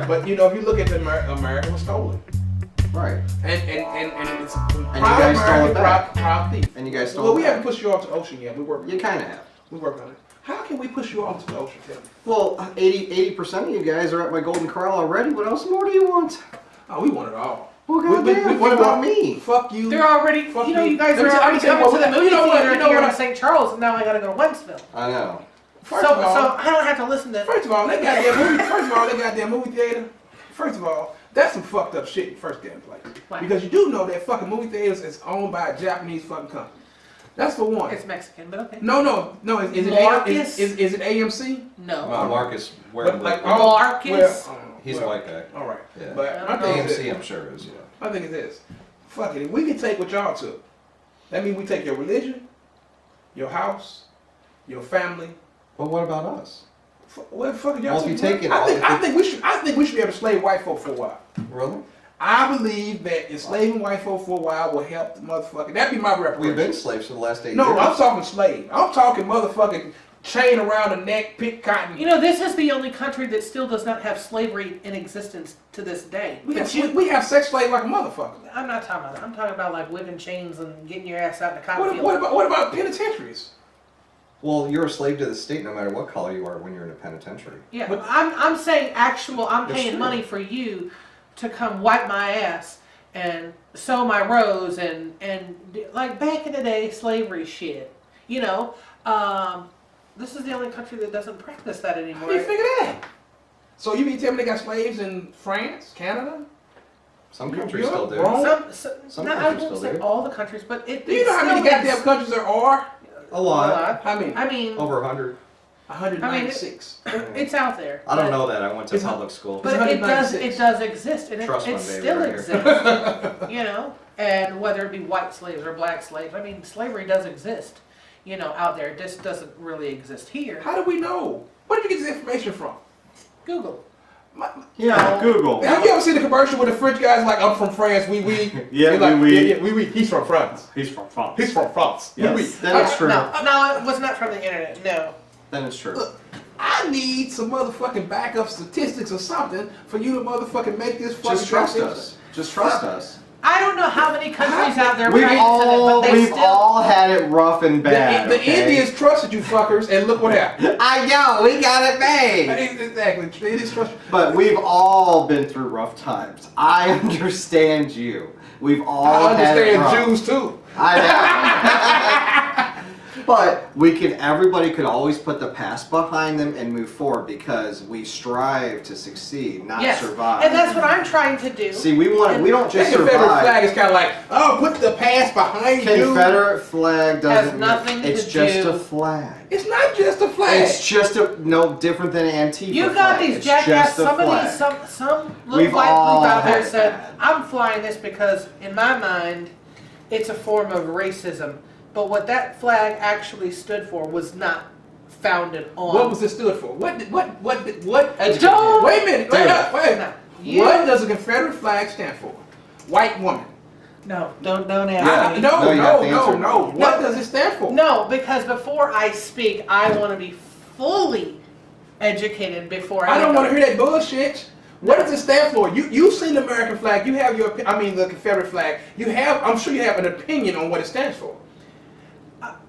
But you know, if you look at the America was stolen. Right. And it's And you guys stole it back. Proud thief. And you guys stole Well, it we back. haven't pushed you off to the ocean yet. We work. You kind of have. We work on it. How can we push you off to the ocean, Tim? Well, 80% of you guys are at my Golden Corral already. What else more do you want? Oh, we want it all. Well, goddamn, what about me? Fuck you. They're already, Fuck you know, me. you guys Let me are tell- already let me tell coming to you the what- movie you know what- theater you know here what in I- St. Charles, and now I gotta go to Wentzville. I know. First So of all, I don't have to listen to. First of all, that goddamn movie theater. First of all, that's some fucked up shit in the first damn place. Why? Because you do know that fucking movie theaters is owned by a Japanese fucking company. That's for one. It's Mexican, but okay. No. Is it Marcus? is it AMC? No. Marcus, But like Marcus? he's a white guy. All right. Yeah. But my thing is AMC, this. I'm sure is, yeah. My thing is this. Fuck it. If we can take what y'all took, that means we take your religion, your house, your family. But what about us? What the fuck are y'all Well, if you taking? take it I all- think we should be able to slave white folk for a while. Really? I believe that enslaving white folk for a while will help the motherfucker. That'd be my reparation. We've been slaves for the last 8 years. No, I'm talking slave. I'm talking motherfucking chain around the neck, pick cotton. You know, this is the only country that still does not have slavery in existence to this day. we But have sex slave like a motherfucker. I'm not talking about that. I'm talking about like whipping chains and getting your ass out in the cotton What, field. what about penitentiaries? Well, you're a slave to the state no matter what color you are when you're in a penitentiary. Yeah, But- I'm saying actual. I'm That's paying true. money for you to come wipe my ass and sew my rose and like back in the day slavery shit. You know, this is the only country that doesn't practice that How do anymore. you figure that? So you mean tell me they got slaves in France, Canada? Some You- countries you- still do. wrong. Some no, I countries won't still say do. all the countries, but it. Do you know how many goddamn countries there are? A lot. How many? I mean, Over 100. 196. it's out there. I don't but- know that. I went to It's a- public school. It's But it does 196. exist, and Trust it fund baby still right here. exists. You know, and whether it be white slaves or black slaves, I mean, slavery does exist. You know, out there, it just doesn't really exist here. How do we know? Where did you get this information from? Google. Yeah, Google. Have you ever seen the commercial with the French guys like, I'm from France, we? Yeah, They're like, oui. yeah, oui. He's from France. He's from France. He's from France. Yes, Oui, oui. that is true. No, it was not from the internet. No. Then it's true. I need some motherfucking backup statistics or something for you to motherfucking make this fucking Just trust goddamn- us. Just trust us. I don't know how many countries out there We've practice it, but they we've still. all had it rough and bad. The okay? Indians trusted you fuckers, and look what happened. I know, we got it made. Exactly. The Indians trusted. But we've all been through rough times. I understand you. We've all I had it rough. understand Jews too. I know. But everybody could always put the past behind them and move forward because we strive to succeed, not Yes, survive. and that's what I'm trying to do. See, we don't just That Confederate survive. flag is kind of like, oh, put the past behind you. Confederate flag doesn't Has nothing mean, it's to just do- a flag. It's not just a flag. It's just no different than Antifa. You got flag. these It's jackass. just a Somebody, flag. some little We've white all group out there had said, that. "I'm flying this because, in my mind, it's a form of racism." But what that flag actually stood for was not founded on. What was it stood for? What? Don't- Wait a minute. Wait up. Wait. No. You- What does a Confederate flag stand for? White woman. No, don't ask Yeah. me. No, you have to no. answer. What does it stand for? No, because before I speak, I want to be fully educated before I don't want to hear that bullshit. What does it stand for? You've seen the American flag. You have the Confederate flag. I'm sure you have an opinion on what it stands for.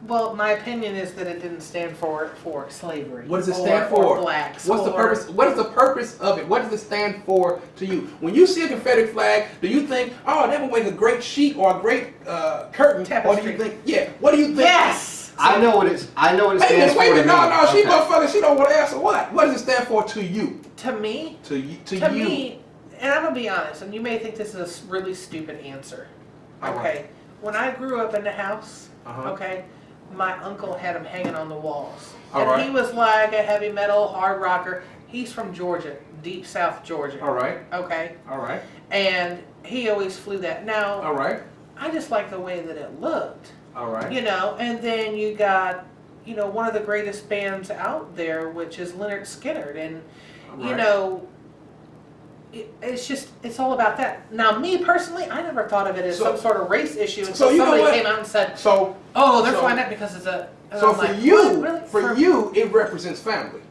Well, my opinion is that it didn't stand for slavery. What does it stand for? Or blacks. What's the or- purpose? What is the purpose of it? What does it stand for to you? When you see a Confederate flag, do you think, oh, that would make a great sheet or a great curtain? Tapestry. Or do you think, yeah? What do you think? Yes. I know what it Wait a stands minute, for. wait a minute. to No, me. no, she Okay. motherfucker. She don't want to answer what. What does it stand for to you? To me, To you. to you. me, and I'm gonna be honest, and you may think this is a really stupid answer. All Okay, right. when I grew up in the house, Uh-huh. okay, my uncle had them hanging on the walls, All and right. he was like a heavy metal hard rocker. He's from Georgia, deep South Georgia. All right. Okay, All right. and he always flew that. Now, All right. I just like the way that it looked. All right. You know, and then you got, you know, one of the greatest bands out there, which is Leonard Skinner, and you Right. know, it's all about that. Now, me personally, I never thought of it as So- some sort of race issue until so you know somebody what? came out and said, So, "Oh, they're so- flying that because it's a." And so I'm for like, you, "What? Really? for you, it represents family.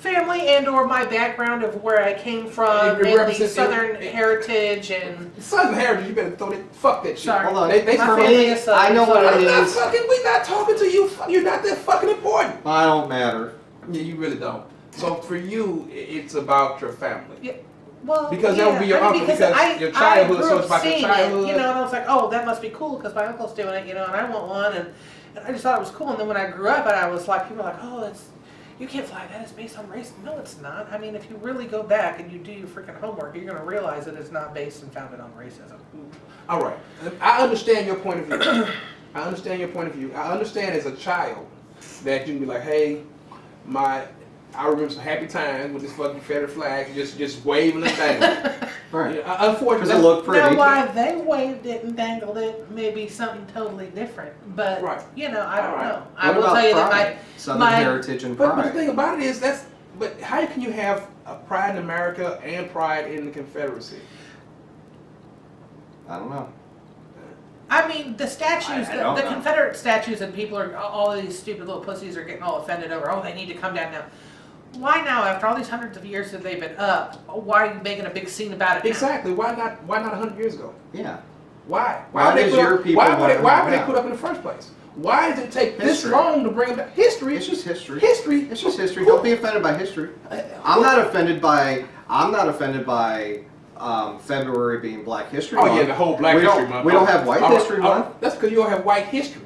family and or my background of where I came from, It mainly represents- Southern heritage and Southern heritage, you better throw that. Fuck that shit. Sorry. Hold on. They my For family me, is Southern. I know what so- it I'm not is. fucking. We not talking to you. You're not that fucking important. I don't matter. Yeah, you really don't. So for you, it's about your family. Yeah. Well, Because that would be your I mean, uncle, because your childhood, I grew so up it's about your seeing childhood. It, you know, and I was like, oh, that must be cool because my uncle's doing it, you know, and I want one, and I just thought it was cool. And then when I grew up, and I was like, people were like, oh, you can't fly that. It's based on race. No, it's not. I mean, if you really go back and you do your freaking homework, you're gonna realize that it's not based and founded on racism. All right, I understand your point of view. I understand your point of view. I understand as a child that you can be like, hey, I remember some happy times with this fucking Confederate flag, just waving the thing. Right. Yeah, unfortunately, Because it looked pretty. Now, why they waved it and dangled it may be something totally different, but Right. you know, I don't All right. know. I What will about tell you that pride? Southern my- heritage and But the pride. thing about it is but how can you have a pride in America and pride in the Confederacy? I don't know. I mean, the statues, I don't the know. Confederate statues, and people are, all of these stupid little pussies are getting all offended over, oh, they need to come down now. Why now, after all these hundreds of years that they've been up, why are you making a big scene about it now? Exactly. Why not 100 years ago? Yeah. Why? Why would they does put your up, people why want would they, to why know would they that? put up in the first place? Why does it take this History. long to bring them back? History. It's just history. History. It's just history. Don't be offended by history. I'm not offended by. February being Black History Oh Month. yeah, the whole Black we History don't, Month. We don't have White All right, History all right. Month. That's because you don't have white history.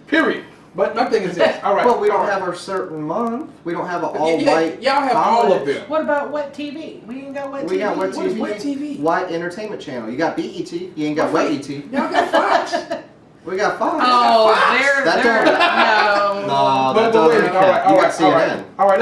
Period. But my thing is this. All right. Well, we don't all right. have our certain month. We don't have an Yeah, all-white. y'all have all of them. What about Wet TV? We ain't got Wet TV. We got Wet What is TV. Wet TV? White Entertainment Channel. You got BET. You ain't got Wet ET. Y'all got Fox. We got Fox. Oh, Fox. they're, That they're, don't- no. No, that But wait a doesn't minute, all right, count. You all got right, all right. CNN. All right,